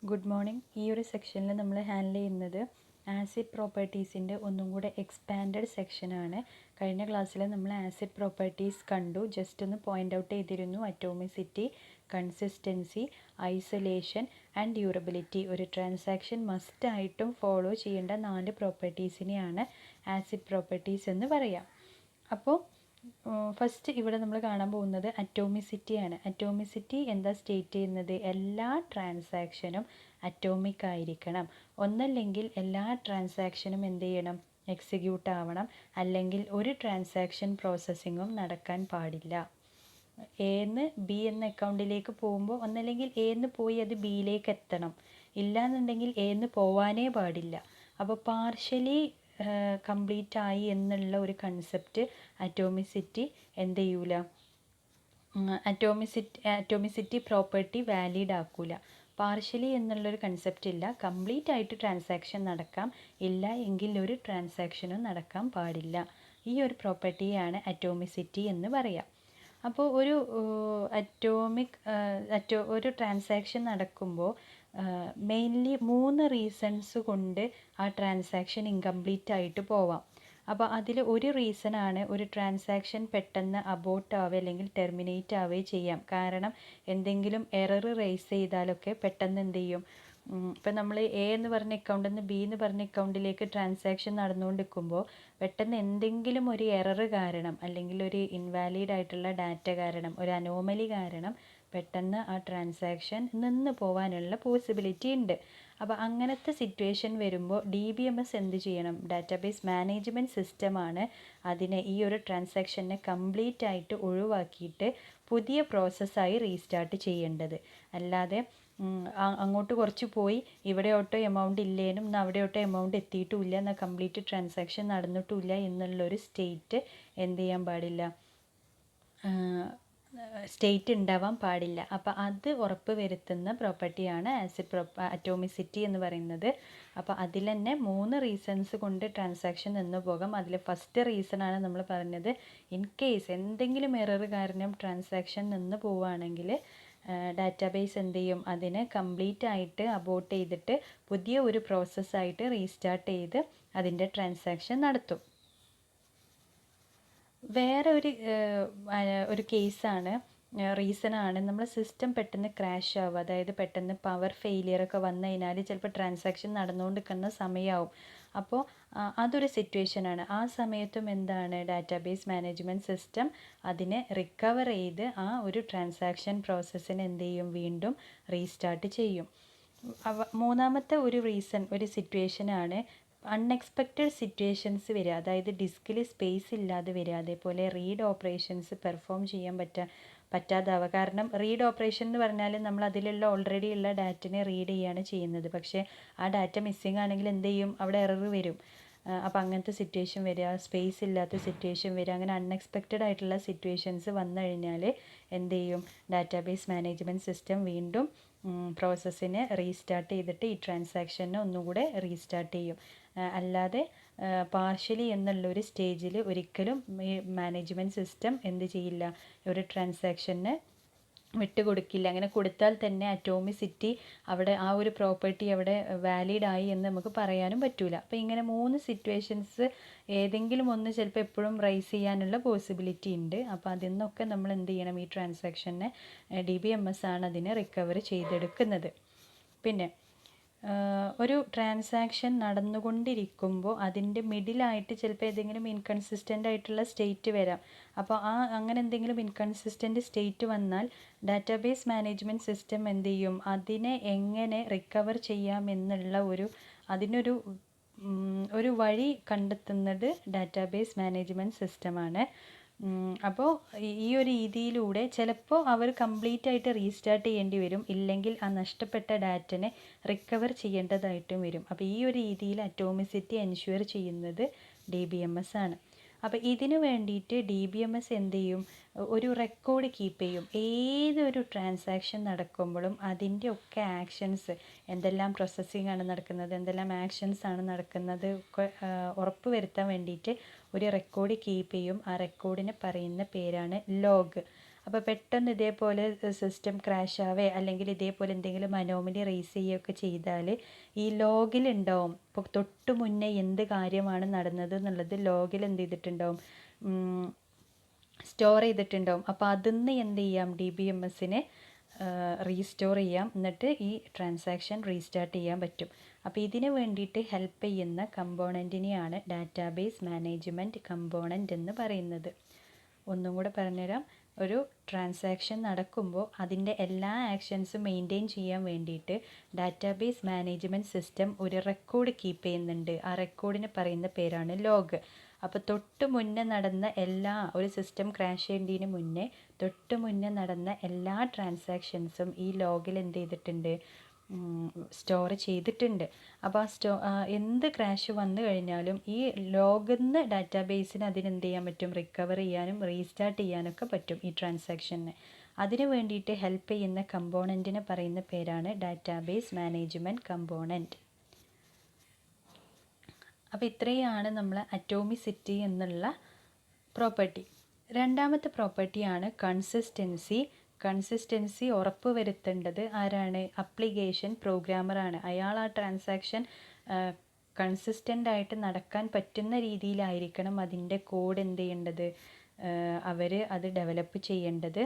Good morning. ഈ ഒരു സെക്ഷനിൽ നമ്മൾ ഹാൻഡിൽ ചെയ്യുന്നത് ആസിഡ് പ്രോപ്പർട്ടീസിൻ്റെ ഒന്നും കൂടെ എക്സ്പാൻഡഡ് സെക്ഷനാണ്. കഴിഞ്ഞ ക്ലാസ്സിൽ നമ്മൾ ആസിഡ് പ്രോപ്പർട്ടീസ് കണ്ടു, ജസ്റ്റ് ഒന്ന് പോയിൻ്റ് ഔട്ട് ചെയ്തിരുന്നു. Atomicity, consistency, isolation and durability. ഒരു ട്രാൻസാക്ഷൻ മസ്റ്റായിട്ടും ഫോളോ ചെയ്യേണ്ട 4 പ്രോപ്പർട്ടീസിനെയാണ് ആസിഡ് പ്രോപ്പർട്ടീസ് എന്ന് പറയാം. അപ്പോൾ ഫസ്റ്റ് ഇവിടെ നമ്മൾ കാണാൻ പോകുന്നത് അറ്റോമിസിറ്റിയാണ്. അറ്റോമിസിറ്റി എന്താ സ്റ്റേറ്റ് ചെയ്യുന്നത്? എല്ലാ ട്രാൻസാക്ഷനും അറ്റോമിക് ആയിരിക്കണം. ഒന്നല്ലെങ്കിൽ എല്ലാ ട്രാൻസാക്ഷനും എന്ത് ചെയ്യണം? എക്സിക്യൂട്ട് ആവണം. അല്ലെങ്കിൽ ഒരു ട്രാൻസാക്ഷൻ പ്രോസസ്സിങ്ങും നടക്കാൻ പാടില്ല. എന്ന് ബി എന്ന അക്കൗണ്ടിലേക്ക് പോകുമ്പോൾ ഒന്നല്ലെങ്കിൽ എന്ന് പോയി അത് ബിയിലേക്ക് എത്തണം, ഇല്ലാന്നുണ്ടെങ്കിൽ എന്ന് പോവാനേ പാടില്ല. അപ്പോൾ പാർഷ്യലി കംപ്ലീറ്റ് ആയി എന്നുള്ള ഒരു അറ്റോമിസിറ്റി എന്ത് ചെയ്യൂല, അറ്റോമിസിറ്റി പ്രോപ്പർട്ടി വാലിഡ് ആക്കൂല. പാർഷ്യലി എന്നുള്ളൊരു കൺസെപ്റ്റ് ഇല്ല. കംപ്ലീറ്റ് ആയിട്ട് ട്രാൻസാക്ഷൻ നടക്കാം, ഇല്ല എങ്കിൽ ഒരു ട്രാൻസാക്ഷനും നടക്കാൻ പാടില്ല. ഈ ഒരു പ്രോപ്പർട്ടിയാണ് അറ്റോമിസിറ്റി എന്ന് പറയാം. അപ്പോൾ ഒരു ട്രാൻസാക്ഷൻ നടക്കുമ്പോൾ മെയിൻലി 3 റീസൺസ് കൊണ്ട് ആ ട്രാൻസാക്ഷൻ ഇൻകംപ്ലീറ്റ് ആയിട്ട് പോവാം. അപ്പോൾ അതിൽ ഒരു റീസണാണ് ഒരു ട്രാൻസാക്ഷൻ പെട്ടെന്ന് അബോർട്ട് ആവുക അല്ലെങ്കിൽ ടെർമിനേറ്റ് ആവുകയും ചെയ്യാം. കാരണം എന്തെങ്കിലും എറർ റേസ് ചെയ്താലൊക്കെ പെട്ടെന്ന് എന്ത് ചെയ്യും, ഇപ്പം നമ്മൾ എ എന്ന് പറഞ്ഞ അക്കൗണ്ടിൽ നിന്ന് ബി എന്ന് പറഞ്ഞ അക്കൗണ്ടിലേക്ക് ട്രാൻസാക്ഷൻ നടന്നുകൊണ്ടിരിക്കുമ്പോൾ പെട്ടെന്ന് എന്തെങ്കിലും ഒരു എറർ കാരണം അല്ലെങ്കിൽ ഒരു ഇൻവാലിഡ് ആയിട്ടുള്ള ഡാറ്റ കാരണം, ഒരു അനോമലി കാരണം പെട്ടെന്ന് ആ ട്രാൻസാക്ഷൻ നിന്ന് പോകാനുള്ള പോസിബിലിറ്റി ഉണ്ട്. അപ്പോൾ അങ്ങനത്തെ സിറ്റുവേഷൻ വരുമ്പോൾ DBMS എന്ത് ചെയ്യണം? ഡാറ്റാബേസ് മാനേജ്മെൻറ്റ് സിസ്റ്റമാണ് അതിനെ, ഈ ഒരു ട്രാൻസാക്ഷനെ കംപ്ലീറ്റ് ആയിട്ട് ഒഴിവാക്കിയിട്ട് പുതിയ പ്രോസസ്സായി റീസ്റ്റാർട്ട് ചെയ്യേണ്ടത്. അല്ലാതെ അങ്ങോട്ട് കുറച്ച് പോയി ഇവിടെ ഒട്ടോ എമൗണ്ട് ഇല്ലേനും അവിടെ ഒട്ടോ എമൗണ്ട് എത്തിയിട്ടുമില്ല, എന്നാൽ കംപ്ലീറ്റ് ട്രാൻസാക്ഷൻ നടന്നിട്ടുമില്ല എന്നുള്ളൊരു സ്റ്റേറ്റ് എന്ത് ചെയ്യാൻ പാടില്ല, സ്റ്റേറ്റ് ഉണ്ടാവാൻ പാടില്ല. അപ്പോൾ അത് ഉറപ്പ് വരുത്തുന്ന പ്രോപ്പർട്ടിയാണ് അറ്റോമിസിറ്റി എന്ന് പറയുന്നത്. അപ്പോൾ അതിൽ തന്നെ 3 റീസൺസ് കൊണ്ട് ട്രാൻസാക്ഷൻ നിന്ന് പോകാം. അതിൽ ഫസ്റ്റ് റീസണാണ് നമ്മൾ പറഞ്ഞത്, ഇൻ കേസ് എന്തെങ്കിലും എറർ കാരണം ട്രാൻസാക്ഷൻ നിന്ന് പോവുകയാണെങ്കിൽ ഡാറ്റാബേസ് എന്ത് ചെയ്യും? അതിനെ കംപ്ലീറ്റ് ആയിട്ട് അബോർട്ട് ചെയ്തിട്ട് പുതിയ ഒരു പ്രോസസ്സായിട്ട് റീസ്റ്റാർട്ട് ചെയ്ത് അതിൻ്റെ ട്രാൻസാക്ഷൻ നടത്തും. വേറെ ഒരു കേസാണ്, റീസണാണ് നമ്മൾ സിസ്റ്റം പെട്ടെന്ന് ക്രാഷ് ആവുക. അതായത് പെട്ടെന്ന് പവർ ഫെയിലിയറൊക്കെ വന്നു കഴിഞ്ഞാൽ ചിലപ്പോൾ ട്രാൻസാക്ഷൻ നടന്നുകൊണ്ടിരിക്കുന്ന സമയമാവും. അപ്പോൾ അതൊരു സിറ്റുവേഷനാണ്. ആ സമയത്തും എന്താണ്, ഡാറ്റാബേസ് മാനേജ്മെൻറ്റ് സിസ്റ്റം അതിനെ റിക്കവർ ചെയ്ത് ആ ഒരു ട്രാൻസാക്ഷൻ പ്രോസസ്സിനെ എന്ത് ചെയ്യും? വീണ്ടും റീസ്റ്റാർട്ട് ചെയ്യും. മൂന്നാമത്തെ ഒരു സിറ്റുവേഷനാണ് അൺഎക്സ്പെക്റ്റഡ് സിറ്റുവേഷൻസ് വരിക. അതായത് ഡിസ്കിൽ സ്പേസ് ഇല്ലാതെ വരിക, അതേപോലെ റീഡ് ഓപ്പറേഷൻസ് പെർഫോം ചെയ്യാൻ പറ്റാതാവുക. കാരണം റീഡ് ഓപ്പറേഷൻ എന്ന് പറഞ്ഞാൽ നമ്മൾ അതിലുള്ള ഓൾറെഡി ഉള്ള ഡാറ്റനെ റീഡ് ചെയ്യുകയാണ് ചെയ്യുന്നത്. പക്ഷേ ആ ഡാറ്റ മിസ്സിങ് ആണെങ്കിൽ എന്ത് ചെയ്യും? അവിടെ എറർ വരും. അപ്പോൾ അങ്ങനത്തെ സിറ്റുവേഷൻ വരിക, സ്പേസ് ഇല്ലാത്ത സിറ്റുവേഷൻ വരിക, അങ്ങനെ അൺഎക്സ്പെക്റ്റഡ് ആയിട്ടുള്ള സിറ്റുവേഷൻസ് വന്നു കഴിഞ്ഞാൽ എന്ത് ചെയ്യും? ഡാറ്റാബേസ് മാനേജ്മെൻറ്റ് സിസ്റ്റം വീണ്ടും പ്രോസസ്സിനെ റീസ്റ്റാർട്ട് ചെയ്തിട്ട് ഈ ട്രാൻസാക്ഷനെ ഒന്നുകൂടെ റീസ്റ്റാർട്ട് ചെയ്യും. അല്ലാതെ പാർഷ്യലി എന്നുള്ളൊരു സ്റ്റേജിൽ ഒരിക്കലും ഈ മാനേജ്മെൻറ്റ് സിസ്റ്റം എന്ത് ചെയ്യില്ല? ഒരു ട്രാൻസാക്ഷന് വിട്ടുകൊടുക്കില്ല. അങ്ങനെ കൊടുത്താൽ തന്നെ അറ്റോമിസിറ്റി അവിടെ, ആ ഒരു പ്രോപ്പർട്ടി അവിടെ വാലിഡ് ആയി എന്ന് നമുക്ക് പറയാനും പറ്റില്ല. അപ്പോൾ ഇങ്ങനെ 3 സിറ്റുവേഷൻസ് ഏതെങ്കിലും ഒന്ന് ചിലപ്പോൾ എപ്പോഴും റൈസ് ചെയ്യാനുള്ള പോസിബിലിറ്റി ഉണ്ട്. അപ്പോൾ അതിൽ നിന്നൊക്കെ നമ്മൾ എന്ത് ചെയ്യണം? ഈ ട്രാൻസാക്ഷനെ DBMS ആണ് അതിനെ റിക്കവർ ചെയ്തെടുക്കുന്നത്. പിന്നെ ഒരു ട്രാൻസാക്ഷൻ നടന്നുകൊണ്ടിരിക്കുമ്പോൾ അതിൻ്റെ മിഡിലായിട്ട് ചിലപ്പോൾ ഏതെങ്കിലും ഇൻകൺസിസ്റ്റൻ്റ് ആയിട്ടുള്ള സ്റ്റേറ്റ് വരാം. അപ്പോൾ അങ്ങനെ എന്തെങ്കിലും ഇൻകൺസിസ്റ്റൻ്റ് സ്റ്റേറ്റ് വന്നാൽ ഡാറ്റാബേസ് മാനേജ്മെൻറ്റ് സിസ്റ്റം എന്ത് ചെയ്യും? അതിനെ എങ്ങനെ റിക്കവർ ചെയ്യാമെന്നുള്ള ഒരു വഴി കണ്ടെത്തുന്നത് ഡാറ്റാബേസ് മാനേജ്മെൻറ്റ് സിസ്റ്റമാണ്. അപ്പോൾ ഈ ഒരു രീതിയിലൂടെ ചിലപ്പോൾ അവർ കംപ്ലീറ്റ് ആയിട്ട് റീസ്റ്റാർട്ട് ചെയ്യേണ്ടി വരും, ഇല്ലെങ്കിൽ ആ നഷ്ടപ്പെട്ട ഡാറ്റനെ റിക്കവർ ചെയ്യേണ്ടതായിട്ടും വരും. അപ്പോൾ ഈ ഒരു രീതിയിൽ അറ്റോമിസിറ്റി എൻഷ്യൂർ ചെയ്യുന്നത് DBMS ആണ്. അപ്പോൾ ഇതിനു വേണ്ടിയിട്ട് DBMS എന്ത് ചെയ്യും? ഒരു റെക്കോർഡ് കീപ്പ് ചെയ്യും. ഏതൊരു ട്രാൻസാക്ഷൻ നടക്കുമ്പോഴും അതിൻ്റെ ഒക്കെ ആക്ഷൻസ്, എന്തെല്ലാം പ്രോസസ്സിംഗ് ആണ് നടക്കുന്നത്, എന്തെല്ലാം ആക്ഷൻസ് ആണ് നടക്കുന്നത് ഒക്കെ ഉറപ്പ് വരുത്താൻ വേണ്ടിയിട്ട് ഒരു റെക്കോർഡ് കീപ്പ് ചെയ്യും. ആ റെക്കോർഡിന് പറയുന്ന പേരാണ് ലോഗ്. അപ്പോൾ പെട്ടെന്ന് ഇതേപോലെ സിസ്റ്റം ക്രാഷ് ആവേ അല്ലെങ്കിൽ ഇതേപോലെ എന്തെങ്കിലും അനോമലി റേസ് ചെയ്യുകയൊക്കെ ചെയ്താൽ ഈ ലോഗിലുണ്ടാവും. ഇപ്പോൾ തൊട്ട് മുന്നേ എന്ത് കാര്യമാണ് നടന്നത് എന്നുള്ളത് ലോഗിൽ എന്ത് ചെയ്തിട്ടുണ്ടാവും, സ്റ്റോർ ചെയ്തിട്ടുണ്ടാവും. അപ്പോൾ അതിന്ന് എന്ത് ചെയ്യാം, DBMSനെ റീസ്റ്റോർ ചെയ്യാം, എന്നിട്ട് ഈ ട്രാൻസാക്ഷൻ റീസ്റ്റാർട്ട് ചെയ്യാൻ പറ്റും. അപ്പോൾ ഇതിന് വേണ്ടിയിട്ട് ഹെൽപ്പ് ചെയ്യുന്ന കമ്പോണൻറ്റിനെയാണ് ഡാറ്റാബേസ് മാനേജ്മെൻറ്റ് കമ്പോണൻ്റ് എന്ന് പറയുന്നത്. ഒന്നും കൂടെ പറഞ്ഞുതരാം. ഒരു ട്രാൻസാക്ഷൻ നടക്കുമ്പോൾ അതിൻ്റെ എല്ലാ ആക്ഷൻസും മെയിൻറ്റെയിൻ ചെയ്യാൻ വേണ്ടിയിട്ട് ഡാറ്റാബേസ് മാനേജ്മെൻറ്റ് സിസ്റ്റം ഒരു റെക്കോർഡ് കീപ്പ് ചെയ്യുന്നുണ്ട്. ആ റെക്കോർഡിന് പറയുന്ന പേരാണ് ലോഗ്. അപ്പോൾ തൊട്ട് മുന്നേ നടന്ന ഒരു സിസ്റ്റം ക്രാഷ് ചെയ്യുന്നതിന് മുന്നേ തൊട്ട് മുന്നേ നടന്ന എല്ലാ ട്രാൻസാക്ഷൻസും ഈ ലോഗിൽ എന്ത് ചെയ്തിട്ടുണ്ട്, സ്റ്റോർ ചെയ്തിട്ടുണ്ട്. അപ്പോൾ എന്ത് ക്രാഷ് വന്നു കഴിഞ്ഞാലും ഈ ലോഗിൽ നിന്ന് ഡാറ്റാബേസിന് അതിനെന്ത് ചെയ്യാൻ പറ്റും, റിക്കവർ ചെയ്യാനും റീസ്റ്റാർട്ട് ചെയ്യാനൊക്കെ പറ്റും ഈ ട്രാൻസാക്ഷന്. അതിന് വേണ്ടിയിട്ട് ഹെൽപ്പ് ചെയ്യുന്ന കമ്പോണൻറ്റിനെ പറയുന്ന പേരാണ് ഡാറ്റാബേസ് മാനേജ്മെൻറ്റ് കമ്പോണൻറ്റ്. അപ്പോൾ ഇത്രയാണ് നമ്മൾ അറ്റോമിസിറ്റി എന്നുള്ള പ്രോപ്പർട്ടി. രണ്ടാമത്തെ പ്രോപ്പർട്ടിയാണ് കൺസിസ്റ്റൻസി. കൺസിസ്റ്റൻസി ഉറപ്പ് വരുത്തേണ്ടത് ആരാണ്, അപ്ലിക്കേഷൻ പ്രോഗ്രാമറാണ്. അയാൾ ആ ട്രാൻസാക്ഷൻ കൺസിസ്റ്റൻ്റ് ആയിട്ട് നടക്കാൻ പറ്റുന്ന രീതിയിലായിരിക്കണം അതിൻ്റെ കോഡ് എന്ത് ചെയ്യേണ്ടത്, അവർ അത് ഡെവലപ്പ് ചെയ്യേണ്ടത്.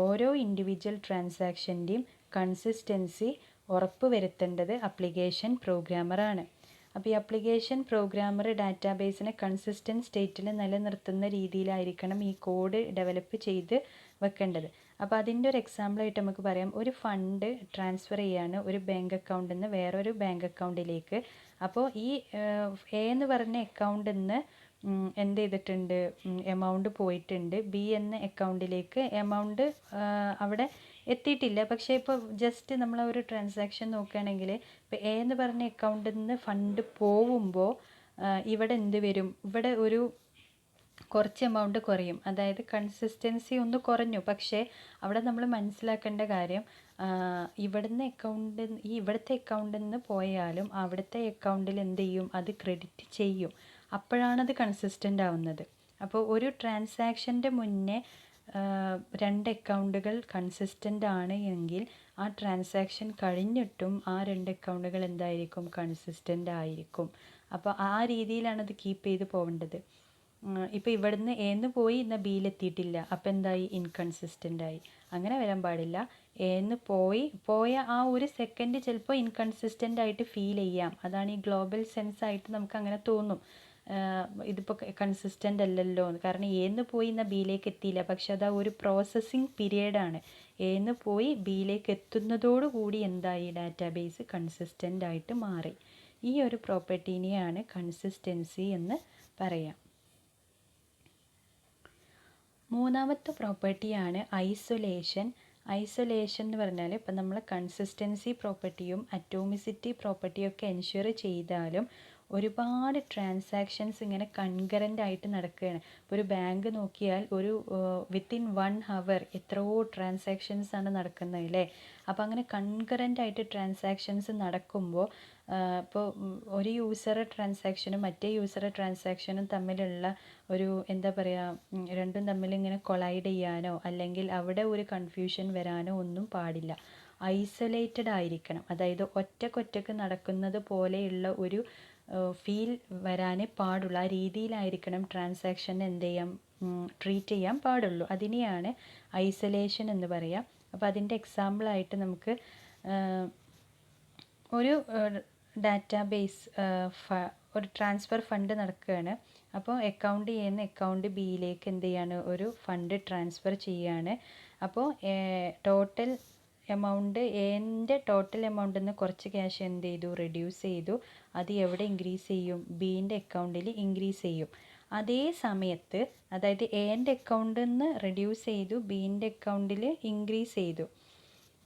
ഓരോ ഇൻഡിവിജ്വൽ ട്രാൻസാക്ഷൻ്റെയും കൺസിസ്റ്റൻസി ഉറപ്പ് വരുത്തേണ്ടത് അപ്ലിക്കേഷൻ പ്രോഗ്രാമറാണ്. അപ്പോൾ ഈ അപ്ലിക്കേഷൻ പ്രോഗ്രാമർ ഡാറ്റാബേസിനെ കൺസിസ്റ്റൻറ്റ് സ്റ്റേറ്റിൽ നിലനിർത്തുന്ന രീതിയിലായിരിക്കണം ഈ കോഡ് ഡെവലപ്പ് ചെയ്ത് വെക്കേണ്ടത്. അപ്പോൾ അതിൻ്റെ ഒരു എക്സാമ്പിളായിട്ട് നമുക്ക് പറയാം, ഒരു ഫണ്ട് ട്രാൻസ്ഫർ ചെയ്യാണ് ഒരു ബാങ്ക് അക്കൗണ്ടിൽ നിന്ന് വേറൊരു ബാങ്ക് അക്കൗണ്ടിലേക്ക്. അപ്പോൾ ഈ എ എന്ന് പറഞ്ഞ അക്കൗണ്ടിൽ നിന്ന് എന്ത് ചെയ്തിട്ടുണ്ട്, എമൗണ്ട് പോയിട്ടുണ്ട്. ബി എന്ന അക്കൗണ്ടിലേക്ക് എമൗണ്ട് അവിടെ എത്തിയിട്ടില്ല. പക്ഷേ ഇപ്പോൾ ജസ്റ്റ് നമ്മൾ ഒരു ട്രാൻസാക്ഷൻ നോക്കുകയാണെങ്കിൽ ഇപ്പോൾ എ എന്ന് പറഞ്ഞ അക്കൗണ്ടിൽ നിന്ന് ഫണ്ട് പോവുമ്പോൾ ഇവിടെ എന്ത് വരും, ഇവിടെ ഒരു കുറച്ച് എമൗണ്ട് കുറയും. അതായത് കൺസിസ്റ്റൻസി ഒന്ന് കുറഞ്ഞു. പക്ഷേ അവിടെ നമ്മൾ മനസ്സിലാക്കേണ്ട കാര്യം, ഇവിടുത്തെ അക്കൗണ്ടിൽ നിന്ന് പോയാലും അവിടുത്തെ അക്കൗണ്ടിൽ എന്ത് ചെയ്യും, അത് ക്രെഡിറ്റ് ചെയ്യും. അപ്പോഴാണത് കൺസിസ്റ്റൻ്റ് ആവുന്നത്. അപ്പോൾ ഒരു ട്രാൻസാക്ഷൻ്റെ മുന്നേ രണ്ട് അക്കൗണ്ടുകൾ കൺസിസ്റ്റൻ്റ് ആണ് എങ്കിൽ ആ ട്രാൻസാക്ഷൻ കഴിഞ്ഞിട്ടും ആ രണ്ട് അക്കൗണ്ടുകൾ എന്തായിരിക്കും, കൺസിസ്റ്റൻ്റ് ആയിരിക്കും. അപ്പോൾ ആ രീതിയിലാണ് അത് കീപ്പ് ചെയ്ത് പോകേണ്ടത്. ഇപ്പോൾ ഇവിടുന്ന് എന്ന് പോയി എന്നാൽ ബിയിലെത്തിയിട്ടില്ല, അപ്പോൾ എന്തായി, ഇൻകൺസിസ്റ്റൻ്റ് ആയി. അങ്ങനെ വരാൻ പാടില്ല. എന്ന് പോയ ആ ഒരു സെക്കൻഡ് ചിലപ്പോൾ ഇൻകൺസിസ്റ്റൻ്റ് ആയിട്ട് ഫീൽ ചെയ്യാം. അതാണ് ഈ ഗ്ലോബൽ സെൻസ് ആയിട്ട് നമുക്ക് അങ്ങനെ തോന്നും, ഇതിപ്പോൾ കൺസിസ്റ്റൻ്റ് അല്ലല്ലോ. കാരണം എന്ന് പോയി എന്നാൽ ബിയിലേക്ക് എത്തിയില്ല. പക്ഷെ അത് ഒരു പ്രോസസ്സിങ് പീരിയഡാണ്. എന്ന് പോയി ബിയിലേക്ക് എത്തുന്നതോടുകൂടി എന്തായി, ഡാറ്റാബേസ് കൺസിസ്റ്റൻ്റ് ആയിട്ട് മാറി. ഈ ഒരു പ്രോപ്പർട്ടീനെയാണ് കൺസിസ്റ്റൻസി എന്ന് പറയാം. മൂന്നാമത്തെ പ്രോപ്പർട്ടിയാണ് ഐസൊലേഷൻ. ഐസൊലേഷൻ എന്ന് പറഞ്ഞാൽ ഇപ്പം നമ്മൾ കൺസിസ്റ്റൻസി പ്രോപ്പർട്ടിയും അറ്റോമിസിറ്റി പ്രോപ്പർട്ടിയും ഒക്കെ എൻഷുർ ചെയ്താലും ഒരുപാട് ട്രാൻസാക്ഷൻസ് ഇങ്ങനെ കൺകറൻ്റ് ആയിട്ട് നടക്കുകയാണ്. ഇപ്പോൾ ഒരു ബാങ്ക് നോക്കിയാൽ ഒരു വിത്തിൻ 1 hour എത്രയോ ട്രാൻസാക്ഷൻസ് ആണ് നടക്കുന്നത് അല്ലേ. അപ്പോൾ അങ്ങനെ കൺകറൻ്റ് ആയിട്ട് ട്രാൻസാക്ഷൻസ് നടക്കുമ്പോൾ ഇപ്പോൾ ഒരു യൂസർ ട്രാൻസാക്ഷനും മറ്റേ യൂസർ ട്രാൻസാക്ഷനും തമ്മിലുള്ള ഒരു എന്താ പറയുക, രണ്ടും തമ്മിൽ ഇങ്ങനെ കൊളൈഡ് ചെയ്യാനോ അല്ലെങ്കിൽ അവിടെ ഒരു കൺഫ്യൂഷൻ വരാനോ ഒന്നും പാടില്ല. ഐസൊലേറ്റഡ് ആയിരിക്കണം. അതായത് ഒറ്റക്കൊറ്റക്ക് നടക്കുന്നത് പോലെയുള്ള ഒരു ഫീൽ വരാനേ പാടുള്ളൂ. ആ രീതിയിലായിരിക്കണം ട്രാൻസാക്ഷൻ എന്ത് ചെയ്യാം, ട്രീറ്റ് ചെയ്യാൻ പാടുള്ളൂ. അതിനെയാണ് ഐസൊലേഷൻ എന്ന് പറയുക. അപ്പോൾ അതിൻ്റെ എക്സാമ്പിളായിട്ട് നമുക്ക് ഒരു ഡാറ്റാബേസ് ഒരു ട്രാൻസ്ഫർ ഫണ്ട് നടക്കുകയാണ്. അപ്പോൾ അക്കൗണ്ട് എന്ന് അക്കൗണ്ട് ബിയിലേക്ക് എന്ത് ചെയ്യാണ്, ഒരു ഫണ്ട് ട്രാൻസ്ഫർ ചെയ്യാണ്. അപ്പോൾ ടോട്ടൽ എമൗണ്ട് എൻ്റെ ടോട്ടൽ എമൗണ്ടിൽ നിന്ന് കുറച്ച് ക്യാഷ് എന്ത് ചെയ്തു, റെഡ്യൂസ് ചെയ്തു. അത് എവിടെ ഇൻക്രീസ് ചെയ്യും, ബീൻ്റെ അക്കൗണ്ടിൽ ഇൻക്രീസ് ചെയ്യും. അതേ സമയത്ത് അതായത് എൻ്റെ അക്കൗണ്ടിൽ നിന്ന് റെഡ്യൂസ് ചെയ്തു, ബീൻ്റെ അക്കൗണ്ടിൽ ഇൻക്രീസ് ചെയ്തു.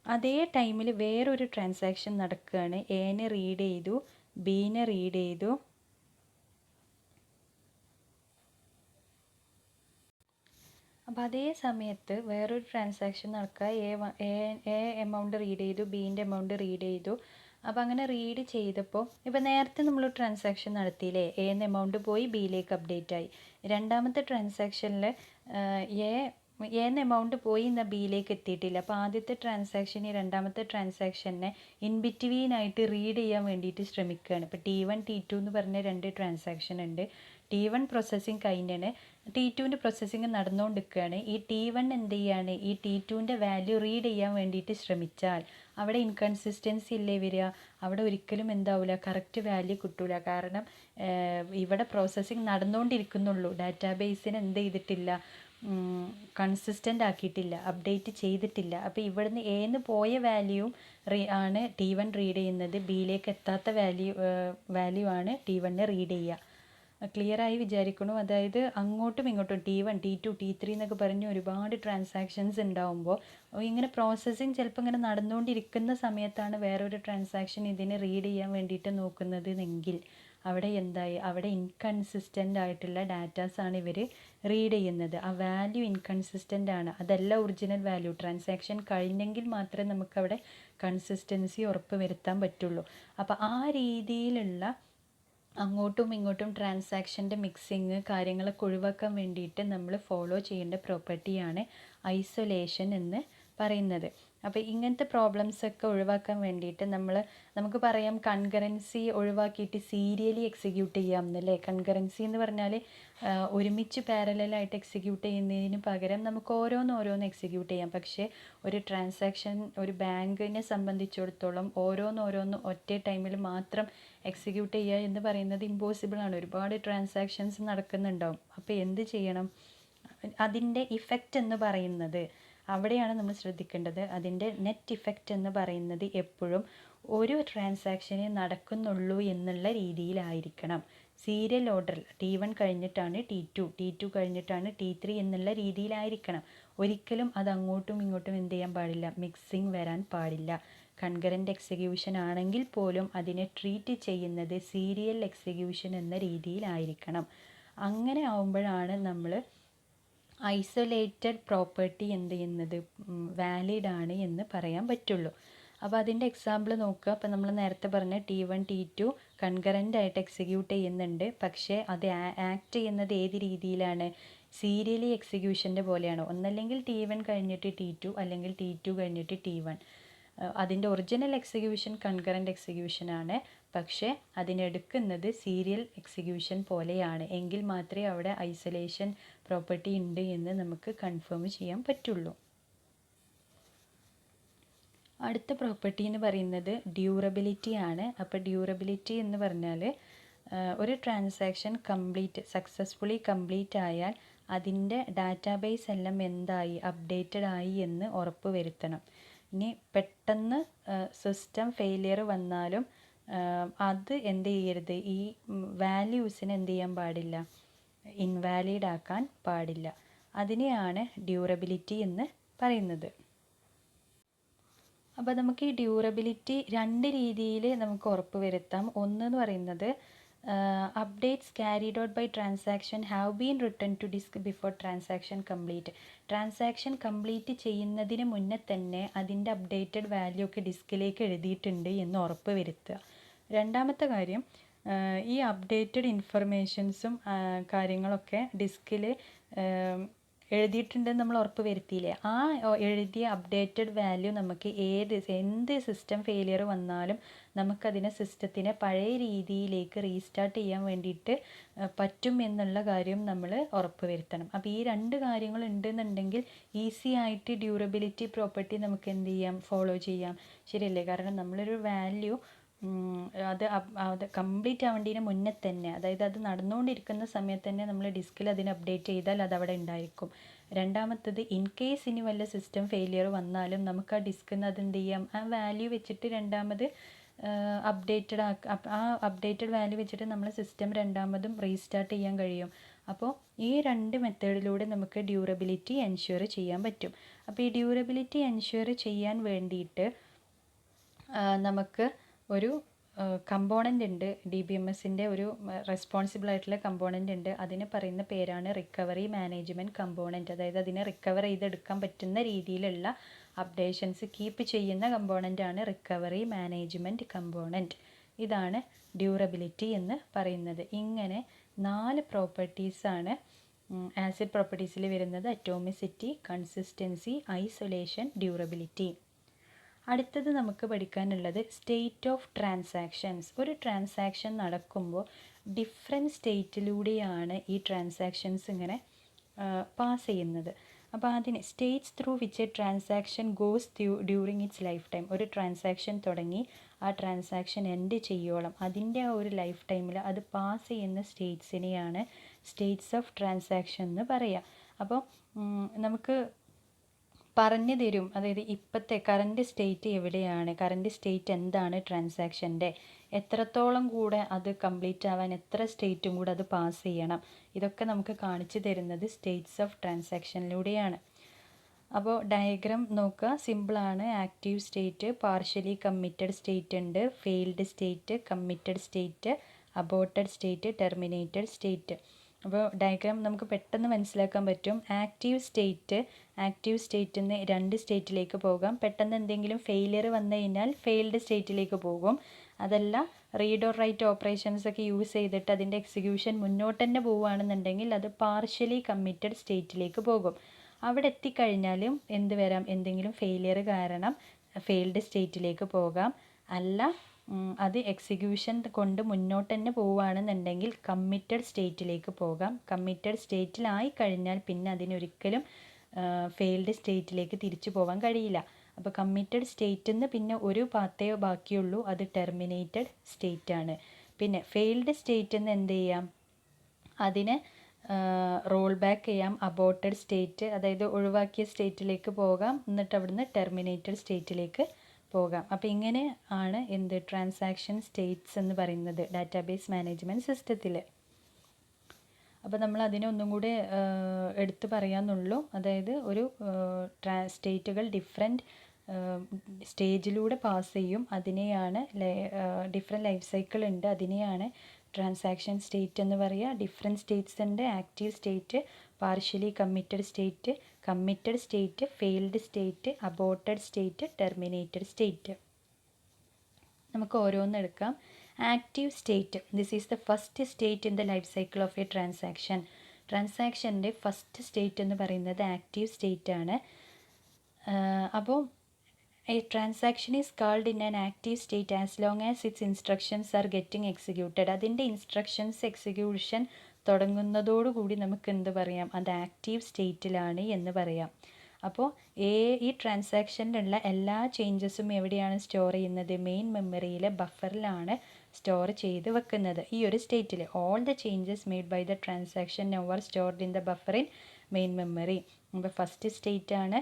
അതേ ടൈമിൽ വേറൊരു ട്രാൻസാക്ഷൻ നടക്കുകയാണ്. എനെ റീഡ് ചെയ്തു, ബീനെ റീഡ് ചെയ്തു. അപ്പോൾ അതേ സമയത്ത് വേറൊരു ട്രാൻസാക്ഷൻ നടക്കുക. എ എമൗണ്ട് റീഡ് ചെയ്തു, ബീൻ്റെ എമൗണ്ട് റീഡ് ചെയ്തു. അപ്പോൾ അങ്ങനെ റീഡ് ചെയ്തപ്പോൾ ഇപ്പോൾ നേരത്തെ നമ്മൾ ട്രാൻസാക്ഷൻ നടത്തിയില്ലേ, എന്ന എമൗണ്ട് പോയി ബിയിലേക്ക് അപ്ഡേറ്റ് ആയി. രണ്ടാമത്തെ ട്രാൻസാക്ഷനിൽ എ എന്ന എമൗണ്ട് പോയി എന്നാൽ ബിയിലേക്ക് എത്തിയിട്ടില്ല. അപ്പോൾ ആദ്യത്തെ ട്രാൻസാക്ഷന് രണ്ടാമത്തെ ട്രാൻസാക്ഷനെ ഇൻ ബിറ്റ്വീൻ ആയിട്ട് റീഡ് ചെയ്യാൻ വേണ്ടിയിട്ട് ശ്രമിക്കുകയാണ്. ഇപ്പോൾ T1 T2 എന്ന് പറഞ്ഞ 2 ട്രാൻസാക്ഷൻ ഉണ്ട്. T1 പ്രോസസ്സിങ് കഴിഞ്ഞാണ്, T2ൻ്റെ പ്രോസസ്സിങ് നടന്നുകൊണ്ടിരിക്കുകയാണ്. ഈ T1 എന്ത് ചെയ്യാണ്, ഈ T2ൻ്റെ വാല്യൂ റീഡ് ചെയ്യാൻ വേണ്ടിയിട്ട് ശ്രമിച്ചാൽ അവിടെ ഇൻകൺസിസ്റ്റൻസി ഇല്ലേ വരിക. അവിടെ ഒരിക്കലും എന്താവില്ല, കറക്റ്റ് വാല്യൂ കിട്ടില്ല. കാരണം ഇവിടെ പ്രോസസ്സിങ് നടന്നുകൊണ്ടിരിക്കുന്നുള്ളൂ, ഡാറ്റാബേസിന് എന്ത് ചെയ്തിട്ടില്ല, കൺസിസ്റ്റൻ്റ് ആക്കിയിട്ടില്ല, അപ്ഡേറ്റ് ചെയ്തിട്ടില്ല. അപ്പോൾ ഇവിടുന്ന് എന്ന് പോയ വാല്യൂവും ആണ് T1 റീഡ് ചെയ്യുന്നത്, ബിയിലേക്ക് എത്താത്ത വാല്യൂ ആണ് T1 റീഡ് ചെയ്യുക. ക്ലിയറായി വിചാരിക്കണു. അതായത് അങ്ങോട്ടും ഇങ്ങോട്ടും T1 T2 T3 എന്നൊക്കെ പറഞ്ഞ് ഒരുപാട് ട്രാൻസാക്ഷൻസ് ഉണ്ടാകുമ്പോൾ ഇങ്ങനെ പ്രോസസ്സിങ് ചിലപ്പോൾ ഇങ്ങനെ നടന്നുകൊണ്ടിരിക്കുന്ന സമയത്താണ് വേറൊരു ട്രാൻസാക്ഷൻ ഇതിനെ റീഡ് ചെയ്യാൻ വേണ്ടിയിട്ട് നോക്കുന്നത് എങ്കിൽ അവിടെ എന്തായി, അവിടെ ഇൻകൺസിസ്റ്റൻ്റ് ആയിട്ടുള്ള ഡാറ്റാസാണ് ഇവർ റീഡ് ചെയ്യുന്നത്. ആ വാല്യൂ ഇൻകൺസിസ്റ്റൻ്റ് ആണ്, അതല്ല ഒറിജിനൽ വാല്യൂ. ട്രാൻസാക്ഷൻ കഴിഞ്ഞെങ്കിൽ മാത്രമേ നമുക്കവിടെ കൺസിസ്റ്റൻസി ഉറപ്പ് വരുത്താൻ പറ്റുള്ളൂ. അപ്പോൾ ആ രീതിയിലുള്ള അങ്ങോട്ടും ഇങ്ങോട്ടും ട്രാൻസാക്ഷൻ്റെ മിക്സിങ് കാര്യങ്ങളൊക്കെ ഒഴിവാക്കാൻ വേണ്ടിയിട്ട് നമ്മൾ ഫോളോ ചെയ്യേണ്ട പ്രോപ്പർട്ടിയാണ് ഐസൊലേഷൻ എന്ന് പറയുന്നത്. അപ്പോൾ ഇങ്ങനത്തെ പ്രോബ്ലംസൊക്കെ ഒഴിവാക്കാൻ വേണ്ടിയിട്ട് നമുക്ക് പറയാം കൺകറൻസി ഒഴിവാക്കിയിട്ട് സീരിയലി എക്സിക്യൂട്ട് ചെയ്യാം എന്നല്ലേ. കൺകറൻസി എന്ന് പറഞ്ഞാൽ ഒരുമിച്ച് പാരലലായിട്ട് എക്സിക്യൂട്ട് ചെയ്യുന്നതിന് പകരം നമുക്ക് ഓരോന്ന് എക്സിക്യൂട്ട് ചെയ്യാം. പക്ഷേ ഒരു ട്രാൻസാക്ഷൻ, ഒരു ബാങ്കിനെ സംബന്ധിച്ചിടത്തോളം ഓരോന്ന് ഒറ്റ ടൈമിൽ മാത്രം എക്സിക്യൂട്ട് ചെയ്യുക എന്ന് പറയുന്നത് ഇമ്പോസിബിളാണ്. ഒരുപാട് ട്രാൻസാക്ഷൻസ് നടക്കുന്നുണ്ടാവും. അപ്പോൾ എന്ത് ചെയ്യണം, അതിൻ്റെ ഇഫക്റ്റ് എന്ന് പറയുന്നത് അവിടെയാണ് നമ്മൾ ശ്രദ്ധിക്കേണ്ടത്. അതിൻ്റെ നെറ്റ് ഇഫക്റ്റ് എന്ന് പറയുന്നത് എപ്പോഴും ഒരു ട്രാൻസാക്ഷനെ നടക്കുന്നുള്ളൂ എന്നുള്ള രീതിയിലായിരിക്കണം. സീരിയൽ ഓർഡറിൽ T1 കഴിഞ്ഞിട്ടാണ് T2, T2 കഴിഞ്ഞിട്ടാണ് T3 എന്നുള്ള രീതിയിലായിരിക്കണം. ഒരിക്കലും അത് അങ്ങോട്ടും ഇങ്ങോട്ടും എന്ത് ചെയ്യാൻ പാടില്ല, മിക്സിങ് വരാൻ പാടില്ല. കൺകറൻറ്റ് എക്സിക്യൂഷൻ ആണെങ്കിൽ പോലും അതിനെ ട്രീറ്റ് ചെയ്യുന്നത് സീരിയൽ എക്സിക്യൂഷൻ എന്ന രീതിയിലായിരിക്കണം. അങ്ങനെ ആവുമ്പോഴാണ് നമ്മൾ ഐസൊലേറ്റഡ് പ്രോപ്പർട്ടി എന്ത് ചെയ്യുന്നത്, വാലിഡ് ആണ് എന്ന് പറയാൻ പറ്റുള്ളൂ. അപ്പോൾ അതിൻ്റെ എക്സാമ്പിൾ നോക്കുക. അപ്പോൾ നമ്മൾ നേരത്തെ പറഞ്ഞ T1 T2 കൺകറൻ്റ് ആയിട്ട് എക്സിക്യൂട്ട് ചെയ്യുന്നുണ്ട്. പക്ഷേ അത് ആക്ട് ചെയ്യുന്നത് ഏത് രീതിയിലാണ്, സീരിയലി എക്സിക്യൂഷൻ്റെ പോലെയാണ്. ഒന്നല്ലെങ്കിൽ T1 കഴിഞ്ഞിട്ട് T2, അല്ലെങ്കിൽ T2 കഴിഞ്ഞിട്ട് T1. അതിൻ്റെ ഒറിജിനൽ എക്സിക്യൂഷൻ കൺകറൻറ്റ് എക്സിക്യൂഷനാണ്, പക്ഷേ അതിനെടുക്കുന്നത് സീരിയൽ എക്സിക്യൂഷൻ പോലെയാണ്. എങ്കിൽ മാത്രമേ അവിടെ ഐസൊലേഷൻ പ്രോപ്പർട്ടി ഉണ്ട് എന്ന് നമുക്ക് കൺഫേം ചെയ്യാൻ പറ്റുള്ളൂ. അടുത്ത പ്രോപ്പർട്ടി എന്ന് പറയുന്നത് ഡ്യൂറബിലിറ്റി ആണ്. അപ്പോൾ ഡ്യൂറബിലിറ്റി എന്ന് പറഞ്ഞാൽ ഒരു ട്രാൻസാക്ഷൻ സക്സസ്ഫുള്ളി കംപ്ലീറ്റ് ആയാൽ അതിൻ്റെ ഡാറ്റാബേസ് എല്ലാം എന്തായി, അപ്ഡേറ്റഡ് ആയി എന്ന് ഉറപ്പ് വരുത്തണം. ഇനി പെട്ടെന്ന് സിസ്റ്റം ഫെയിലിയർ വന്നാലും അത് എന്ത് ചെയ്യരുത്, ഈ വാല്യൂസിന് എന്ത് ചെയ്യാൻ പാടില്ല, ഇൻവാലിഡ് ആക്കാൻ പാടില്ല. അതിനെയാണ് ഡ്യൂറബിലിറ്റി എന്ന് പറയുന്നത്. അപ്പോൾ നമുക്ക് ഈ ഡ്യൂറബിലിറ്റി 2 രീതിയിൽ നമുക്ക് ഉറപ്പ് വരുത്താം. ഒന്നെന്ന് പറയുന്നത് updates carried out by transaction have been return to disk before transaction complete. Transaction complete ചെയ്യുന്നതിന് മുന്നേ തന്നെ അതിൻ്റെ അപ്ഡേറ്റഡ് വാല്യൂ ഒക്കെ ഡിസ്കിലേക്ക് എഴുതിയിട്ടുണ്ട് എന്ന് ഉറപ്പ് വരുത്തുക. രണ്ടാമത്തെ കാര്യം, ഈ അപ്ഡേറ്റഡ് ഇൻഫർമേഷൻസും കാര്യങ്ങളൊക്കെ ഡിസ്കിൽ എഴുതിയിട്ടുണ്ടെന്ന് നമ്മൾ ഉറപ്പ് വരുത്തിയില്ലേ, ആ എഴുതിയ അപ്ഡേറ്റഡ് വാല്യൂ നമുക്ക് എന്ത് സിസ്റ്റം ഫെയിലിയർ വന്നാലും നമുക്കതിനെ സിസ്റ്റത്തിനെ പഴയ രീതിയിലേക്ക് റീസ്റ്റാർട്ട് ചെയ്യാൻ വേണ്ടിയിട്ട് പറ്റും എന്നുള്ള കാര്യം നമ്മൾ ഉറപ്പ് വരുത്തണം. അപ്പോൾ ഈ 2 കാര്യങ്ങൾ ഉണ്ടെന്നുണ്ടെങ്കിൽ ഈസി ആയിട്ട് ഡ്യൂറബിലിറ്റി പ്രോപ്പർട്ടി നമുക്ക് എന്ത് ചെയ്യാം, ഫോളോ ചെയ്യാം. ശരിയല്ലേ? കാരണം നമ്മളൊരു വാല്യൂ അത് കംപ്ലീറ്റ് ആവേണ്ടതിന് മുന്നേ തന്നെ, അതായത് അത് നടന്നുകൊണ്ടിരിക്കുന്ന സമയത്ത് തന്നെ നമ്മൾ ഡിസ്കിൽ അതിന് അപ്ഡേറ്റ് ചെയ്താൽ അതവിടെ ഉണ്ടായിരിക്കും. രണ്ടാമത്തത്, ഇൻ കേസ് ഇനി വല്ല സിസ്റ്റം ഫെയിലിയർ വന്നാലും നമുക്ക് ആ ഡിസ്കിൽ നിന്ന് അതെന്ത് ചെയ്യാം, ആ വാല്യൂ വെച്ചിട്ട് രണ്ടാമത് ആ അപ്ഡേറ്റഡ് വാല്യൂ വെച്ചിട്ട് നമ്മൾ സിസ്റ്റം രണ്ടാമതും റീസ്റ്റാർട്ട് ചെയ്യാൻ കഴിയും. അപ്പോൾ ഈ 2 മെത്തേഡിലൂടെ നമുക്ക് ഡ്യൂറബിലിറ്റി എൻഷുർ ചെയ്യാൻ പറ്റും. അപ്പോൾ ഈ ഡ്യൂറബിലിറ്റി എൻഷുർ ചെയ്യാൻ വേണ്ടിയിട്ട് നമുക്ക് ഒരു കമ്പോണൻ്റ് ഉണ്ട്, DBMSൻ്റെ ഒരു റെസ്പോൺസിബിൾ ആയിട്ടുള്ള കമ്പോണൻ്റ് ഉണ്ട്. അതിന് പറയുന്ന പേരാണ് റിക്കവറി മാനേജ്മെൻറ്റ് കമ്പോണൻറ്റ്. അതായത് അതിനെ റിക്കവർ ചെയ്തെടുക്കാൻ പറ്റുന്ന രീതിയിലുള്ള അപ്ഡേഷൻസ് കീപ്പ് ചെയ്യുന്ന കമ്പോണൻ്റാണ് റിക്കവറി മാനേജ്മെൻറ്റ് കമ്പോണൻറ്റ്. ഇതാണ് ഡ്യൂറബിലിറ്റി എന്ന് പറയുന്നത്. ഇങ്ങനെ 4 പ്രോപ്പർട്ടീസാണ് ആസിഡ് പ്രോപ്പർട്ടീസിൽ വരുന്നത് അറ്റോമിസിറ്റി, കൺസിസ്റ്റൻസി, ഐസൊലേഷൻ, ഡ്യൂറബിലിറ്റി. അടുത്തത് നമുക്ക് പഠിക്കാനുള്ളത് സ്റ്റേറ്റ് ഓഫ് ട്രാൻസാക്ഷൻസ്. ഒരു ട്രാൻസാക്ഷൻ നടക്കുമ്പോൾ ഡിഫറെൻറ്റ് സ്റ്റേറ്റിലൂടെയാണ് ഈ ട്രാൻസാക്ഷൻസ് ഇങ്ങനെ പാസ് ചെയ്യുന്നത്. അപ്പോൾ അതിന് States through which A transaction goes during it's life time. ഒരു ട്രാൻസാക്ഷൻ തുടങ്ങി ആ ട്രാൻസാക്ഷൻ എൻഡ് ചെയ്യോളം അതിൻ്റെ ആ ഒരു ലൈഫ് ടൈമിൽ അത് പാസ് ചെയ്യുന്ന സ്റ്റേറ്റ്സിനെയാണ് സ്റ്റേറ്റ്സ് ഓഫ് ട്രാൻസാക്ഷൻ എന്ന് പറയുക. അപ്പോൾ നമുക്ക് പറഞ്ഞു തരും, അതായത് ഇപ്പോഴത്തെ കറൻറ്റ് സ്റ്റേറ്റ് എവിടെയാണ്, കറൻറ്റ് സ്റ്റേറ്റ് എന്താണ് ട്രാൻസാക്ഷൻ്റെ, എത്രത്തോളം കൂടെ അത് കംപ്ലീറ്റ് ആവാൻ എത്ര സ്റ്റേറ്റും കൂടെ അത് പാസ് ചെയ്യണം, ഇതൊക്കെ നമുക്ക് കാണിച്ചു തരുന്നത് സ്റ്റേറ്റ്സ് ഓഫ് ട്രാൻസാക്ഷനിലൂടെയാണ്. അപ്പോൾ ഡയഗ്രാം നോക്കുക, സിമ്പിളാണ്. Active state, partially committed state ഉണ്ട്, failed state, committed state, aborted state, terminated state. അപ്പോൾ ഡയഗ്രാം നമുക്ക് പെട്ടെന്ന് മനസ്സിലാക്കാൻ പറ്റും. ആക്റ്റീവ് സ്റ്റേറ്റിൽ നിന്ന് 2 സ്റ്റേറ്റിലേക്ക് പോകാം. പെട്ടെന്ന് എന്തെങ്കിലും ഫെയിലിയർ വന്നു കഴിഞ്ഞാൽ ഫെയിൽഡ് സ്റ്റേറ്റിലേക്ക് പോകും. അതല്ല റീഡ് ഓർ റൈറ്റ് ഓപ്പറേഷൻസ് ഒക്കെ യൂസ് ചെയ്തിട്ട് അതിൻ്റെ എക്സിക്യൂഷൻ മുന്നോട്ട് തന്നെ പോവുകയാണെന്നുണ്ടെങ്കിൽ അത് പാർഷ്യലി കമ്മിറ്റഡ് സ്റ്റേറ്റിലേക്ക് പോകും. അവിടെ എത്തിക്കഴിഞ്ഞാലും എന്ത് വരാം, എന്തെങ്കിലും ഫെയിലിയർ കാരണം ഫെയിൽഡ് സ്റ്റേറ്റിലേക്ക് പോകാം. അല്ല അത് എക്സിക്യൂഷൻ കൊണ്ട് മുന്നോട്ട് തന്നെ പോവുകയാണെന്നുണ്ടെങ്കിൽ കമ്മിറ്റഡ് സ്റ്റേറ്റിലേക്ക് പോകാം. കമ്മിറ്റഡ് സ്റ്റേറ്റിലായി കഴിഞ്ഞാൽ പിന്നെ അതിനൊരിക്കലും ഫെയിൽഡ് സ്റ്റേറ്റിലേക്ക് തിരിച്ചു പോകാൻ കഴിയില്ല. അപ്പോൾ കമ്മിറ്റഡ് സ്റ്റേറ്റിൽ നിന്ന് പിന്നെ ഒരു പാത്തേ ബാക്കിയുള്ളൂ, അത് ടെർമിനേറ്റഡ് സ്റ്റേറ്റ് ആണ്. പിന്നെ ഫെയിൽഡ് സ്റ്റേറ്റിൽ നിന്ന് എന്ത് ചെയ്യാം, അതിനെ റോൾ ബാക്ക് ചെയ്യാം, അബോർട്ടഡ് സ്റ്റേറ്റ്, അതായത് ഒഴിവാക്കിയ സ്റ്റേറ്റിലേക്ക് പോകാം, എന്നിട്ട് അവിടുന്ന് ടെർമിനേറ്റഡ് സ്റ്റേറ്റിലേക്ക് പോകാം. അപ്പോൾ ഇങ്ങനെ ആണ് ട്രാൻസാക്ഷൻ സ്റ്റേറ്റ്സ് എന്ന് പറയുന്നത് ഡാറ്റാബേസ് മാനേജ്മെൻറ്റ് സിസ്റ്റത്തിൽ. അപ്പോൾ നമ്മൾ അതിനെ ഒന്നും കൂടി എടുത്തു പറയാമെന്നുള്ളൂ. അതായത് ഒരു സ്റ്റേറ്റുകൾ ഡിഫറെൻറ്റ് സ്റ്റേജിലൂടെ പാസ് ചെയ്യും, അതിനെയാണ് ഡിഫറെൻറ്റ് ലൈഫ് സൈക്കിൾ ഉണ്ട്, അതിനെയാണ് ട്രാൻസാക്ഷൻ സ്റ്റേറ്റ് എന്ന് പറയുക. ഡിഫറെൻറ്റ് സ്റ്റേറ്റ്സ് ഉണ്ട്, active state, partially committed state, committed state, failed state, aborted state, terminated state. നമുക്ക് ഓരോന്നെടുക്കാം. Active state, this is the first state in the life cycle of a transaction. ട്രാൻസാക്ഷൻ്റെ first state എന്ന് പറയുന്നത് active state ആണ്. അപ്പോൾ a transaction is called in an active state as long as its instructions are getting executed. അതിൻ്റെ instructions execution തുടങ്ങുന്നതോടുകൂടി നമുക്ക് എന്ത് പറയാം, അത് ആക്റ്റീവ് സ്റ്റേറ്റിലാണ് എന്ന് പറയാം. അപ്പോൾ ഈ ട്രാൻസാക്ഷനിലുള്ള എല്ലാ ചേഞ്ചസും എവിടെയാണ് സ്റ്റോർ ചെയ്യുന്നത്, മെയിൻ മെമ്മറിയിലെ ബഫറിലാണ് സ്റ്റോർ ചെയ്ത് വെക്കുന്നത്. ഈ ഒരു സ്റ്റേറ്റിൽ all the changes made by the transaction now are stored in the buffer in main memory. അപ്പോൾ ഫസ്റ്റ് സ്റ്റേറ്റ് ആണ്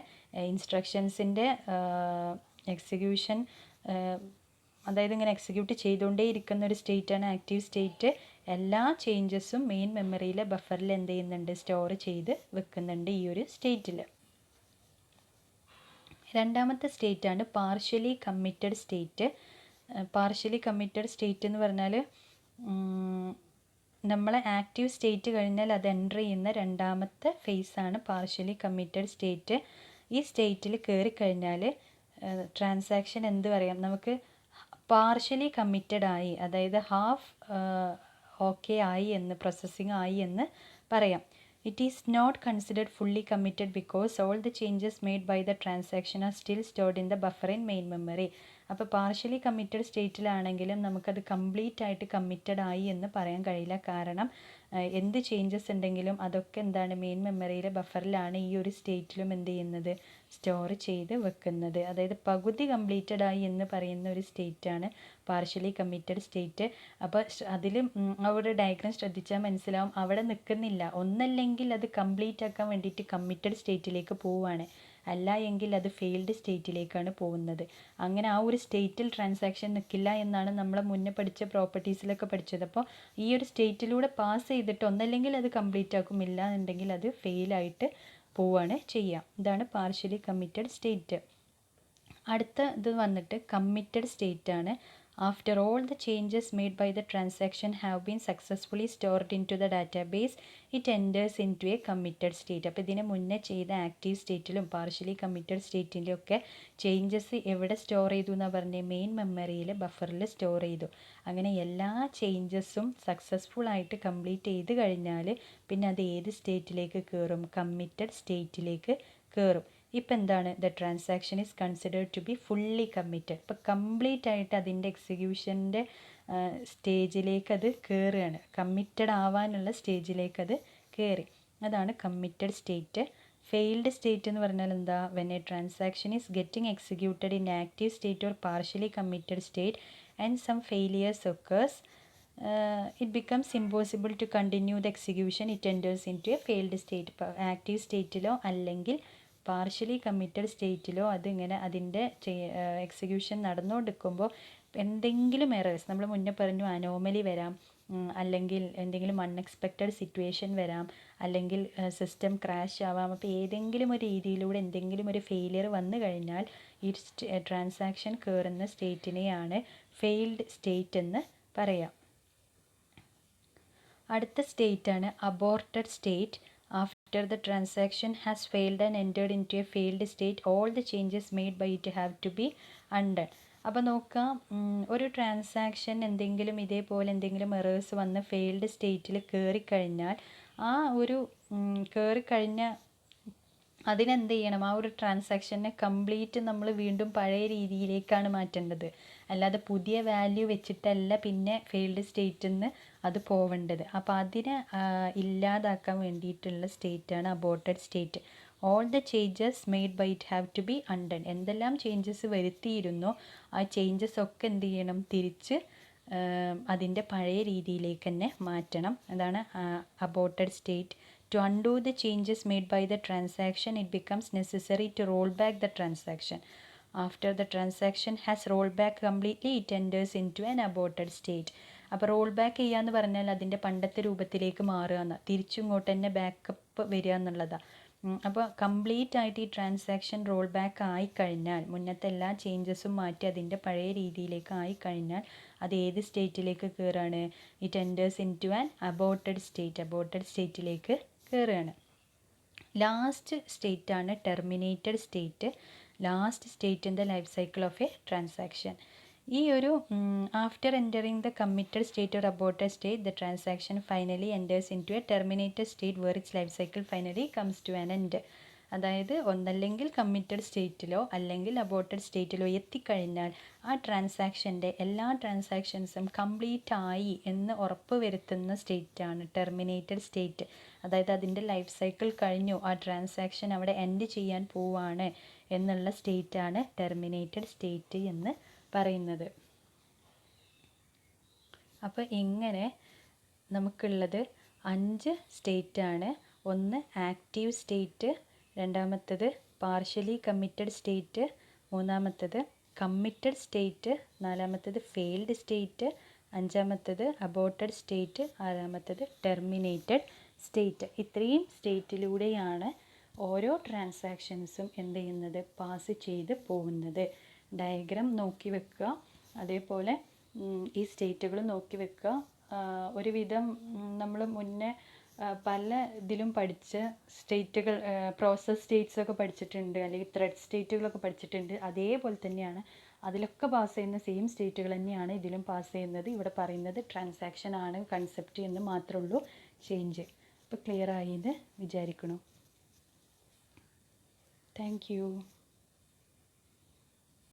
ഇൻസ്ട്രക്ഷൻസിൻ്റെ എക്സിക്യൂഷൻ, അതായത് ഇങ്ങനെ എക്സിക്യൂട്ട് ചെയ്തുകൊണ്ടേ ഇരിക്കുന്ന ഒരു സ്റ്റേറ്റാണ് ആക്റ്റീവ് സ്റ്റേറ്റ്. എല്ലാ ചേഞ്ചസും മെയിൻ മെമ്മറിയിലെ ബഫറിൽ എന്ത് ചെയ്യുന്നുണ്ട്, സ്റ്റോർ ചെയ്ത് വെക്കുന്നുണ്ട് ഈ ഒരു സ്റ്റേറ്റിൽ. രണ്ടാമത്തെ സ്റ്റേറ്റാണ് partially committed state. Partially committed state എന്ന് പറഞ്ഞാൽ നമ്മൾ ആക്റ്റീവ് സ്റ്റേറ്റ് കഴിഞ്ഞാൽ അത് എൻ്റർ ചെയ്യുന്ന രണ്ടാമത്തെ ഫേസാണ് പാർഷ്യലി കമ്മിറ്റഡ് സ്റ്റേറ്റ്. ഈ സ്റ്റേറ്റിൽ കയറിക്കഴിഞ്ഞാൽ ട്രാൻസാക്ഷൻ എന്ത് പറയാം, നമുക്ക് പാർഷ്യലി കമ്മിറ്റഡ് ആയി, അതായത് ഹാഫ് ഓക്കെ ആയി എന്ന്, പ്രോസസ്സിങ് ആയി എന്ന് പറയാം. It is not considered fully committed because all the changes made by the transaction are still stored in the buffer in main memory. അപ്പോൾ പാർഷ്യലി കമ്മിറ്റഡ് സ്റ്റേറ്റിലാണെങ്കിലും നമുക്കത് കംപ്ലീറ്റ് ആയിട്ട് കമ്മിറ്റഡ് ആയി എന്ന് പറയാൻ കഴിയില്ല. കാരണം എന്ത് ചേഞ്ചസ് ഉണ്ടെങ്കിലും അതൊക്കെ എന്താണ്, മെയിൻ മെമ്മറിയിലെ ബഫറിലാണ് ഈ ഒരു സ്റ്റേറ്റിലും എന്ത് ചെയ്യുന്നത്, സ്റ്റോർ ചെയ്ത് വെക്കുന്നത്. അതായത് പകുതി കംപ്ലീറ്റഡ് ആയി എന്ന് പറയുന്ന ഒരു സ്റ്റേറ്റാണ് പാർഷ്യലി കമ്മിറ്റഡ് സ്റ്റേറ്റ്. അപ്പോൾ അതിൽ ആ ഒരു ഡയഗ്രാം ശ്രദ്ധിച്ചാൽ മനസ്സിലാവും, അവിടെ നിൽക്കുന്നില്ല. ഒന്നല്ലെങ്കിൽ അത് കംപ്ലീറ്റ് ആക്കാൻ വേണ്ടിയിട്ട് കമ്മിറ്റഡ് സ്റ്റേറ്റിലേക്ക് പോവുകയാണ്, അല്ല എങ്കിൽ അത് ഫെയിൽഡ് സ്റ്റേറ്റിലേക്കാണ് പോകുന്നത്. അങ്ങനെ ആ ഒരു സ്റ്റേറ്റിൽ ട്രാൻസാക്ഷൻ നിൽക്കില്ല എന്നാണ് നമ്മൾ മുന്നേ പഠിച്ച പ്രോപ്പർട്ടീസിലൊക്കെ പഠിച്ചത്. അപ്പോൾ ഈ ഒരു സ്റ്റേറ്റിലൂടെ പാസ് ചെയ്തിട്ട് ഒന്നല്ലെങ്കിൽ അത് കംപ്ലീറ്റ് ആക്കും, ഇല്ല എന്നുണ്ടെങ്കിൽ അത് ഫെയിലായിട്ട് പോവുകയാണ് ചെയ്യുക. ഇതാണ് പാർഷ്യലി കമ്മിറ്റഡ് സ്റ്റേറ്റ്. അടുത്ത ഇത് വന്നിട്ട് കമ്മിറ്റഡ് സ്റ്റേറ്റ് ആണ്. After all the changes made by the transaction have been successfully stored into the database, it enters into a committed state. അപ്പോൾ ഇതിന് മുന്നേ ചെയ്ത ആക്റ്റീവ് സ്റ്റേറ്റിലും പാർഷ്യലി കമ്മിറ്റഡ് സ്റ്റേറ്റിലും ഒക്കെ ചേഞ്ചസ് എവിടെ സ്റ്റോർ ചെയ്തു എന്നാണ് പറഞ്ഞത്? മെയിൻ മെമ്മറിയിൽ ബഫറിൽ സ്റ്റോർ ചെയ്തു. അങ്ങനെ എല്ലാ ചേഞ്ചസും സക്സസ്ഫുൾ ആയിട്ട് കംപ്ലീറ്റ് ചെയ്ത് കഴിഞ്ഞാൽ പിന്നെ അത് ഏത് സ്റ്റേറ്റിലേക്ക് കയറും? കമ്മിറ്റഡ് സ്റ്റേറ്റിലേക്ക് കയറും. ഇപ്പം എന്താണ്? The transaction is considered to be fully committed. ഇപ്പം കംപ്ലീറ്റ് ആയിട്ട് അതിൻ്റെ എക്സിക്യൂഷൻ്റെ സ്റ്റേജിലേക്ക് അത് കയറുകയാണ്. കമ്മിറ്റഡ് ആവാനുള്ള സ്റ്റേജിലേക്ക് അത് കയറി. അതാണ് കമ്മിറ്റഡ് സ്റ്റേറ്റ്. ഫെയിൽഡ് സ്റ്റേറ്റ് എന്ന് പറഞ്ഞാൽ എന്താ? When a transaction is getting executed in active state or partially committed state and some failures occurs it becomes impossible to continue the execution, it enters into a failed state. ഇപ്പോൾ active സ്റ്റേറ്റിലോ അല്ലെങ്കിൽ partially committed സ്റ്റേറ്റിലോ അതിങ്ങനെ അതിൻ്റെ execution നടന്നുകൊണ്ടിരിക്കുമ്പോൾ എന്തെങ്കിലും errors, നമ്മൾ മുന്നേ പറഞ്ഞു anomaly വരാം, അല്ലെങ്കിൽ എന്തെങ്കിലും അൺഎക്സ്പെക്റ്റഡ് സിറ്റുവേഷൻ വരാം, അല്ലെങ്കിൽ സിസ്റ്റം ക്രാഷ് ആവാം. അപ്പോൾ ഏതെങ്കിലും ഒരു രീതിയിലൂടെ എന്തെങ്കിലും ഒരു ഫെയിലിയർ വന്നു കഴിഞ്ഞാൽ ഈ ട്രാൻസാക്ഷൻ കയറുന്ന സ്റ്റേറ്റിനെയാണ് ഫെയിൽഡ് സ്റ്റേറ്റ് എന്ന് പറയാം. അടുത്ത സ്റ്റേറ്റാണ് aborted state. After the transaction has failed and entered into a failed state all the changes made by it have to be undone. അപ്പോൾ നോക്കാം, ഒരു ട്രാൻസാക്ഷൻ എന്തെങ്കിലും ഇതേപോലെ എന്തെങ്കിലും എറേഴ്സ് വന്ന് ഫെയിൽഡ് സ്റ്റേറ്റിൽ കയറിക്കഴിഞ്ഞാൽ ആ ഒരു കയറിക്കഴിഞ്ഞ അതിനെന്ത് ചെയ്യണം? ആ ഒരു ട്രാൻസാക്ഷനെ കംപ്ലീറ്റ് നമ്മൾ വീണ്ടും പഴയ രീതിയിലേക്കാണ് മാറ്റേണ്ടത്. അല്ലാതെ പുതിയ വാല്യൂ വെച്ചിട്ടല്ല പിന്നെ ഫെയിൽഡ് സ്റ്റേറ്റിൽ നിന്ന് അത് പോവേണ്ടത്. അപ്പോൾ അതിനെ ഇല്ലാതാക്കാൻ വേണ്ടിയിട്ടുള്ള സ്റ്റേറ്റാണ് aborted state. All the changes made by it have to be undone. എന്തെല്ലാം ചേഞ്ചസ് വരുത്തിയിരുന്നോ ആ ചേഞ്ചസ് ഒക്കെ എന്ത് ചെയ്യണം? തിരിച്ച് അതിൻ്റെ പഴയ രീതിയിലേക്ക് തന്നെ മാറ്റണം. അതാണ് aborted state. To undo the changes made by the transaction, it becomes necessary to roll back the transaction. After the transaction has rolled back completely, it enters into an aborted state. അപ്പോൾ roll back ചെയ്യുക എന്ന് പറഞ്ഞാൽ അതിൻ്റെ പണ്ടത്തെ രൂപത്തിലേക്ക് മാറുക എന്ന്, തിരിച്ചിങ്ങോട്ട് തന്നെ ബാക്കപ്പ് വരിക എന്നുള്ളതാണ്. അപ്പോൾ കംപ്ലീറ്റ് ആയിട്ട് ഈ ട്രാൻസാക്ഷൻ റോൾ ബാക്ക് ആയിക്കഴിഞ്ഞാൽ, മുന്നത്തെ എല്ലാ ചേഞ്ചസും മാറ്റി അതിൻ്റെ പഴയ രീതിയിലേക്ക് ആയിക്കഴിഞ്ഞാൽ അത് ഏത് സ്റ്റേറ്റിലേക്ക് കയറാണ്? It enters into an aborted state. Aborted സ്റ്റേറ്റിലേക്ക് കയറുകയാണ്. ലാസ്റ്റ് സ്റ്റേറ്റാണ് terminated state. Last state in the life cycle of a transaction. ഈ ഒരു after entering the committed state or aborted state, the transaction finally enters into a terminated state where its life cycle finally comes to an end. അതായത് ഒന്നല്ലെങ്കിൽ committed സ്റ്റേറ്റിലോ അല്ലെങ്കിൽ aborted സ്റ്റേറ്റിലോ എത്തിക്കഴിഞ്ഞാൽ ആ ട്രാൻസാക്ഷൻ്റെ എല്ലാ ട്രാൻസാക്ഷൻസും complete ആയി എന്ന് ഉറപ്പ് വരുത്തുന്ന സ്റ്റേറ്റാണ് ടെർമിനേറ്റഡ് സ്റ്റേറ്റ്. അതായത് അതിൻ്റെ ലൈഫ് സൈക്കിൾ കഴിഞ്ഞു, ആ ട്രാൻസാക്ഷൻ അവിടെ എൻഡ് ചെയ്യാൻ പോവാണ് എന്നുള്ള സ്റ്റേറ്റാണ് ടെർമിനേറ്റഡ് സ്റ്റേറ്റ് എന്ന് പറയുന്നത്. അപ്പോൾ ഇങ്ങനെ നമുക്കുള്ളത് 5 സ്റ്റേറ്റാണ്. ഒന്ന് ആക്റ്റീവ് സ്റ്റേറ്റ്, രണ്ടാമത്തത് പാർഷ്യലി കമ്മിറ്റഡ് സ്റ്റേറ്റ്, മൂന്നാമത്തത് കമ്മിറ്റഡ് സ്റ്റേറ്റ്, നാലാമത്തത് ഫെയിൽഡ് സ്റ്റേറ്റ്, അഞ്ചാമത്തത് അബോർട്ടഡ് സ്റ്റേറ്റ്, ആറാമത്തത് ടെർമിനേറ്റഡ് സ്റ്റേറ്റ്. ഇത്രയും സ്റ്റേറ്റിലൂടെയാണ് ഓരോ ട്രാൻസാക്ഷൻസും എന്ത് ചെയ്യുന്നത്? പാസ് ചെയ്ത് പോകുന്നത്. ഡയഗ്രാം നോക്കി വെക്കുക, അതേപോലെ ഈ സ്റ്റേറ്റുകൾ നോക്കി വെക്കുക. ഒരുവിധം നമ്മൾ മുന്നേ പല ഇതിലും പഠിച്ച സ്റ്റേറ്റുകൾ, പ്രോസസ് സ്റ്റേറ്റ്സൊക്കെ പഠിച്ചിട്ടുണ്ട്, അല്ലെങ്കിൽ ത്രെഡ് സ്റ്റേറ്റുകളൊക്കെ പഠിച്ചിട്ടുണ്ട്. അതേപോലെ തന്നെയാണ് അതിലൊക്കെ പാസ് ചെയ്യുന്ന സെയിം സ്റ്റേറ്റുകൾ തന്നെയാണ് ഇതിലും പാസ് ചെയ്യുന്നത്. ഇവിടെ പറയുന്നത് ട്രാൻസാക്ഷൻ ആണ് കൺസെപ്റ്റ് എന്ന് മാത്രമേ ഉള്ളൂ ചേഞ്ച്. അപ്പോൾ ക്ലിയർ ആയി എന്ന് വിചാരിക്കുന്നു. Thank you.